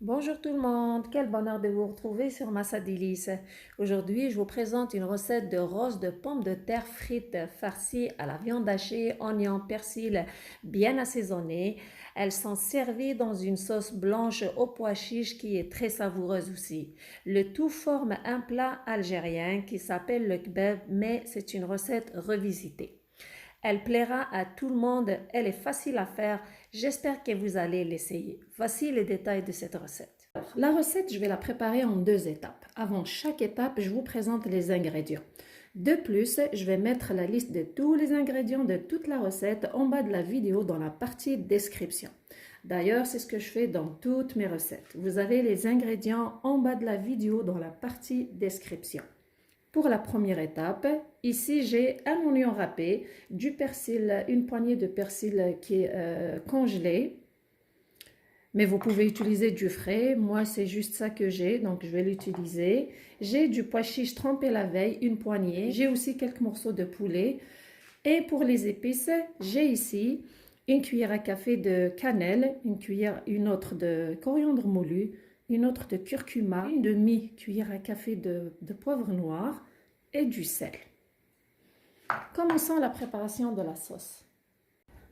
Bonjour tout le monde, quel bonheur de vous retrouver sur Massa Délices. Aujourd'hui, je vous présente une recette de rosses de pommes de terre frites farcies à la viande hachée, oignons, persil bien assaisonnés. Elles sont servies dans une sauce blanche au pois chiche qui est très savoureuse aussi. Le tout forme un plat algérien qui s'appelle le kebab, mais c'est une recette revisitée. Elle plaira à tout le monde, elle est facile à faire, j'espère que vous allez l'essayer. Voici les détails de cette recette. La recette, je vais la préparer en deux étapes. Avant chaque étape, je vous présente les ingrédients. De plus, je vais mettre la liste de tous les ingrédients de toute la recette en bas de la vidéo dans la partie description. D'ailleurs, c'est ce que je fais dans toutes mes recettes. Vous avez les ingrédients en bas de la vidéo dans la partie description. Pour la première étape, ici j'ai un oignon râpé, du persil, une poignée de persil qui est congelé. Mais vous pouvez utiliser du frais. Moi, c'est juste ça que j'ai, donc je vais l'utiliser. J'ai du pois chiche trempé la veille, une poignée. J'ai aussi quelques morceaux de poulet. Et pour les épices, j'ai ici une cuillère à café de cannelle, une autre de coriandre moulu, une autre de curcuma, une demi-cuillère à café de poivre noir et du sel. Commençons la préparation de la sauce.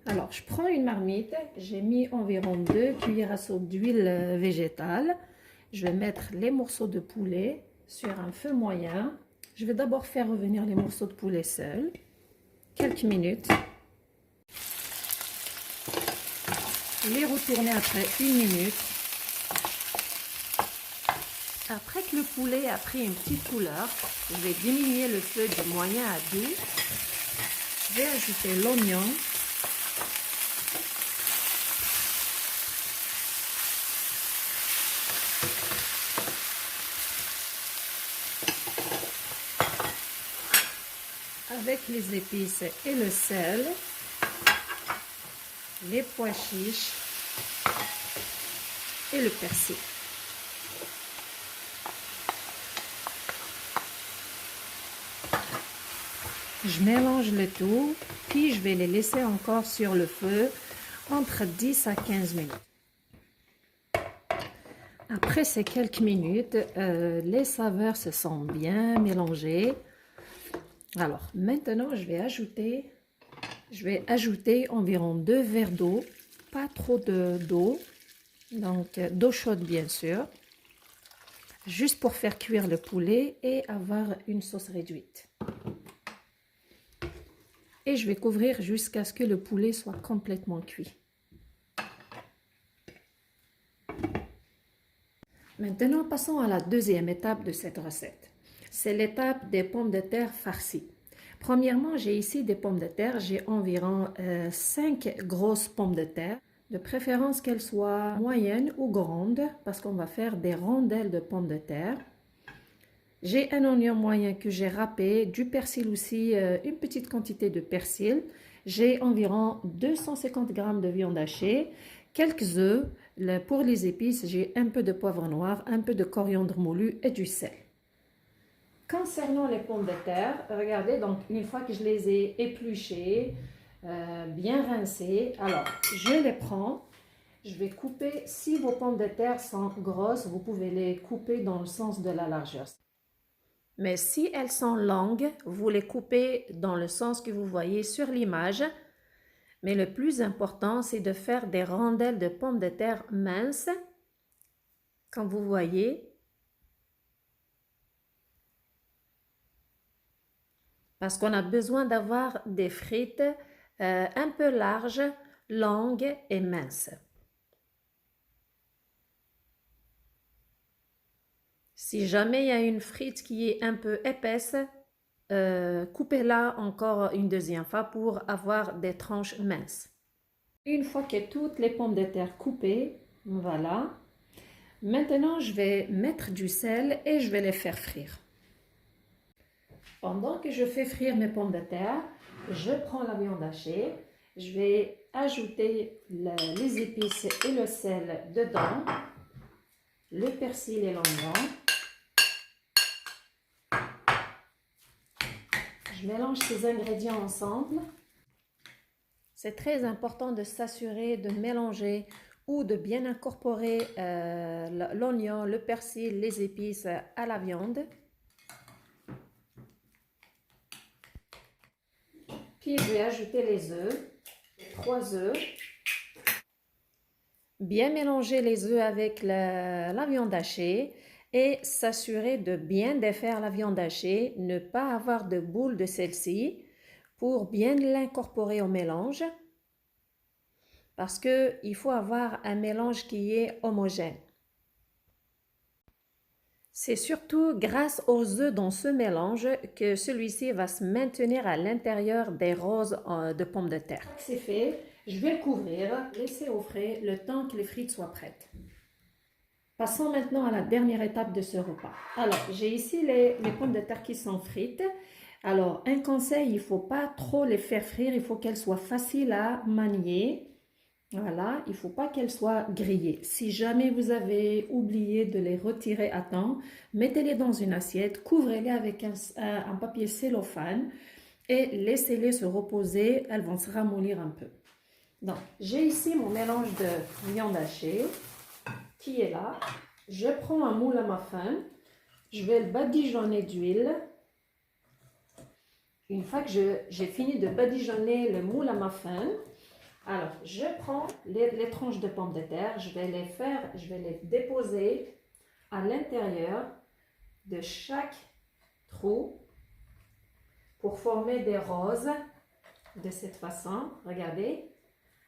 Alors, je prends une marmite, j'ai mis environ 2 cuillères à soupe d'huile végétale. Je vais mettre les morceaux de poulet sur un feu moyen. Je vais d'abord faire revenir les morceaux de poulet seuls, quelques minutes. Les retourner après une minute. Après que le poulet a pris une petite couleur, je vais diminuer le feu du moyen à doux. Je vais ajouter l'oignon. Avec les épices et le sel, les pois chiches et le persil. Je mélange le tout, puis je vais les laisser encore sur le feu entre 10 à 15 minutes. Après ces quelques minutes, les saveurs se sont bien mélangées. Alors maintenant, je vais ajouter environ 2 verres d'eau, pas trop d'eau, donc d'eau chaude bien sûr, juste pour faire cuire le poulet et avoir une sauce réduite. Et je vais couvrir jusqu'à ce que le poulet soit complètement cuit. Maintenant, passons à la deuxième étape de cette recette. C'est l'étape des pommes de terre farcies. Premièrement, j'ai ici des pommes de terre. J'ai environ 5 grosses pommes de terre. De préférence qu'elles soient moyennes ou grandes parce qu'on va faire des rondelles de pommes de terre. J'ai un oignon moyen que j'ai râpé, du persil aussi, une petite quantité de persil. J'ai environ 250 g de viande hachée, quelques œufs. Pour les épices, j'ai un peu de poivre noir, un peu de coriandre moulu et du sel. Concernant les pommes de terre, regardez, donc une fois que je les ai épluchées, bien rincées, alors je les prends. Je vais couper, si vos pommes de terre sont grosses, vous pouvez les couper dans le sens de la largeur. Mais si elles sont longues, vous les coupez dans le sens que vous voyez sur l'image. Mais le plus important, c'est de faire des rondelles de pommes de terre minces, comme vous voyez. Parce qu'on a besoin d'avoir des frites un peu larges, longues et minces. Si jamais il y a une frite qui est un peu épaisse, coupez-la encore une deuxième fois pour avoir des tranches minces. Une fois que toutes les pommes de terre coupées, voilà. Maintenant, je vais mettre du sel et je vais les faire frire. Pendant que je fais frire mes pommes de terre, je prends la viande hachée. Je vais ajouter les épices et le sel dedans, le persil et l'oignon. Je mélange ces ingrédients ensemble. C'est très important de s'assurer de mélanger ou de bien incorporer l'oignon, le persil, les épices à la viande. Puis je vais ajouter les œufs, 3 œufs. Bien mélanger les œufs avec la viande hachée et s'assurer de bien défaire la viande hachée, ne pas avoir de boule de celle-ci pour bien l'incorporer au mélange parce qu'il faut avoir un mélange qui est homogène. C'est surtout grâce aux œufs dans ce mélange que celui-ci va se maintenir à l'intérieur des roses de pommes de terre. C'est fait, je vais le couvrir, laisser au frais le temps que les frites soient prêtes. Passons maintenant à la dernière étape de ce repas. Alors, j'ai ici mes pommes de terre qui sont frites. Alors, un conseil, il ne faut pas trop les faire frire, il faut qu'elles soient faciles à manier. Voilà, il ne faut pas qu'elles soient grillées. Si jamais vous avez oublié de les retirer à temps, mettez-les dans une assiette, couvrez-les avec un papier cellophane et laissez-les se reposer, elles vont se ramollir un peu. Donc, j'ai ici mon mélange de viande hachée qui est là. Je prends un moule à muffin, je vais le badigeonner d'huile. Une fois que j'ai fini de badigeonner le moule à muffin, alors je prends les tranches de pommes de terre, je vais les déposer à l'intérieur de chaque trou pour former des roses de cette façon. Regardez.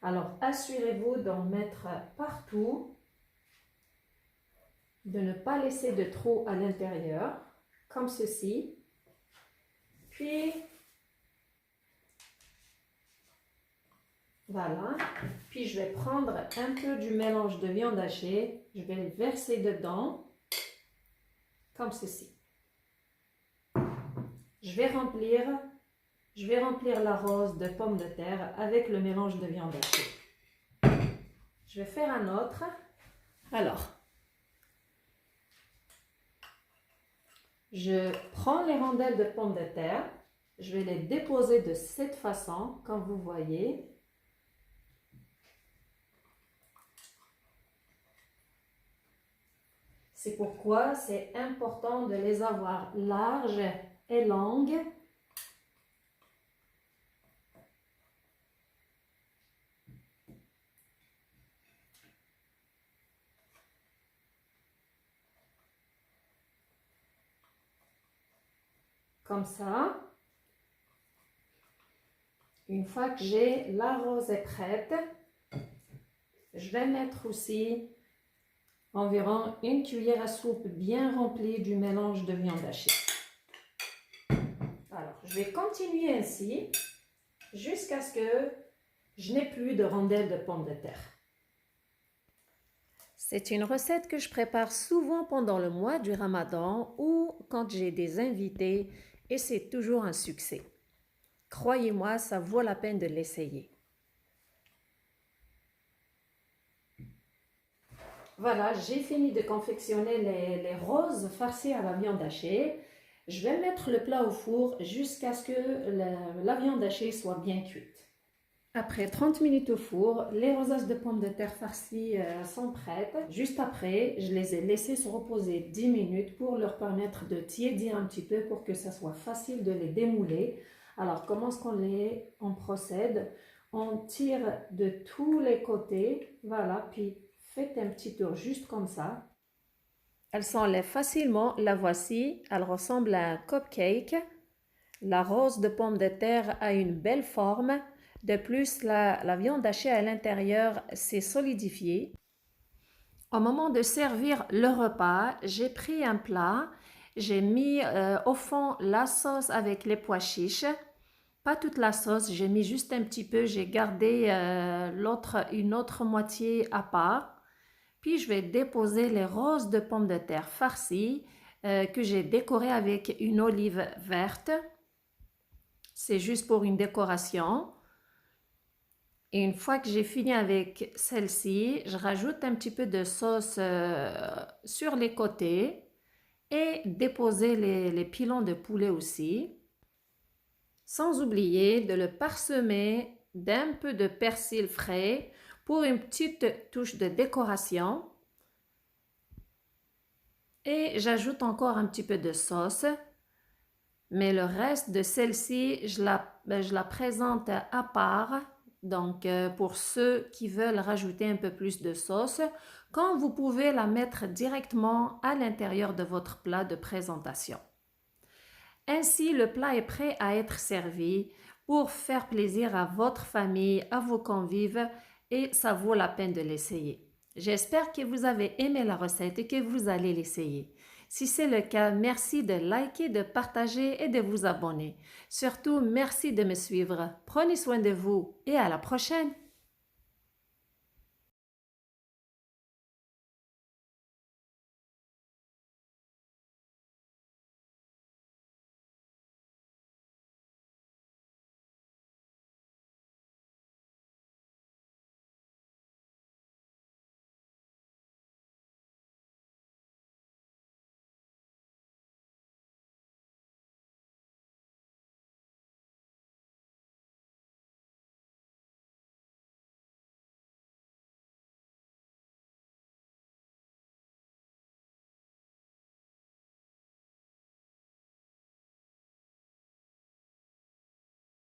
Alors assurez-vous d'en mettre partout, de ne pas laisser de trous à l'intérieur, comme ceci. Puis voilà, puis je vais prendre un peu du mélange de viande hachée, je vais le verser dedans, comme ceci. Je vais remplir la rose de pommes de terre avec le mélange de viande hachée. Je vais faire un autre. Alors, je prends les rondelles de pommes de terre, je vais les déposer de cette façon, comme vous voyez. C'est pourquoi c'est important de les avoir larges et longues. Comme ça. Une fois que j'ai la rose est prête, je vais mettre aussi environ une cuillère à soupe bien remplie du mélange de viande hachée. Alors, je vais continuer ainsi jusqu'à ce que je n'ai plus de rondelles de pommes de terre. C'est une recette que je prépare souvent pendant le mois du Ramadan ou quand j'ai des invités et c'est toujours un succès. Croyez-moi, ça vaut la peine de l'essayer. Voilà, j'ai fini de confectionner les roses farcies à la viande hachée. Je vais mettre le plat au four jusqu'à ce que la viande hachée soit bien cuite. Après 30 minutes au four, les rosaces de pommes de terre farcies sont prêtes. Juste après, je les ai laissées se reposer 10 minutes pour leur permettre de tiédir un petit peu pour que ça soit facile de les démouler. Alors, comment est-ce qu'on procède? On tire de tous les côtés, voilà, puis faites un petit tour juste comme ça. Elle s'enlève facilement, la voici, elle ressemble à un cupcake. La rose de pommes de terre a une belle forme. De plus, la viande hachée à l'intérieur s'est solidifiée. Au moment de servir le repas, j'ai pris un plat, j'ai mis au fond la sauce avec les pois chiches. Pas toute la sauce, j'ai mis juste un petit peu, j'ai gardé une autre moitié à part. Puis je vais déposer les roses de pommes de terre farcies que j'ai décorées avec une olive verte. C'est juste pour une décoration. Et une fois que j'ai fini avec celle-ci, je rajoute un petit peu de sauce sur les côtés et déposer les pilons de poulet aussi. Sans oublier de le parsemer d'un peu de persil frais pour une petite touche de décoration. Et j'ajoute encore un petit peu de sauce. Mais le reste de celle-ci, je la présente à part. Donc, pour ceux qui veulent rajouter un peu plus de sauce, quand vous pouvez la mettre directement à l'intérieur de votre plat de présentation. Ainsi, le plat est prêt à être servi pour faire plaisir à votre famille, à vos convives et ça vaut la peine de l'essayer. J'espère que vous avez aimé la recette et que vous allez l'essayer. Si c'est le cas, merci de liker, de partager et de vous abonner. Surtout, merci de me suivre. Prenez soin de vous et à la prochaine!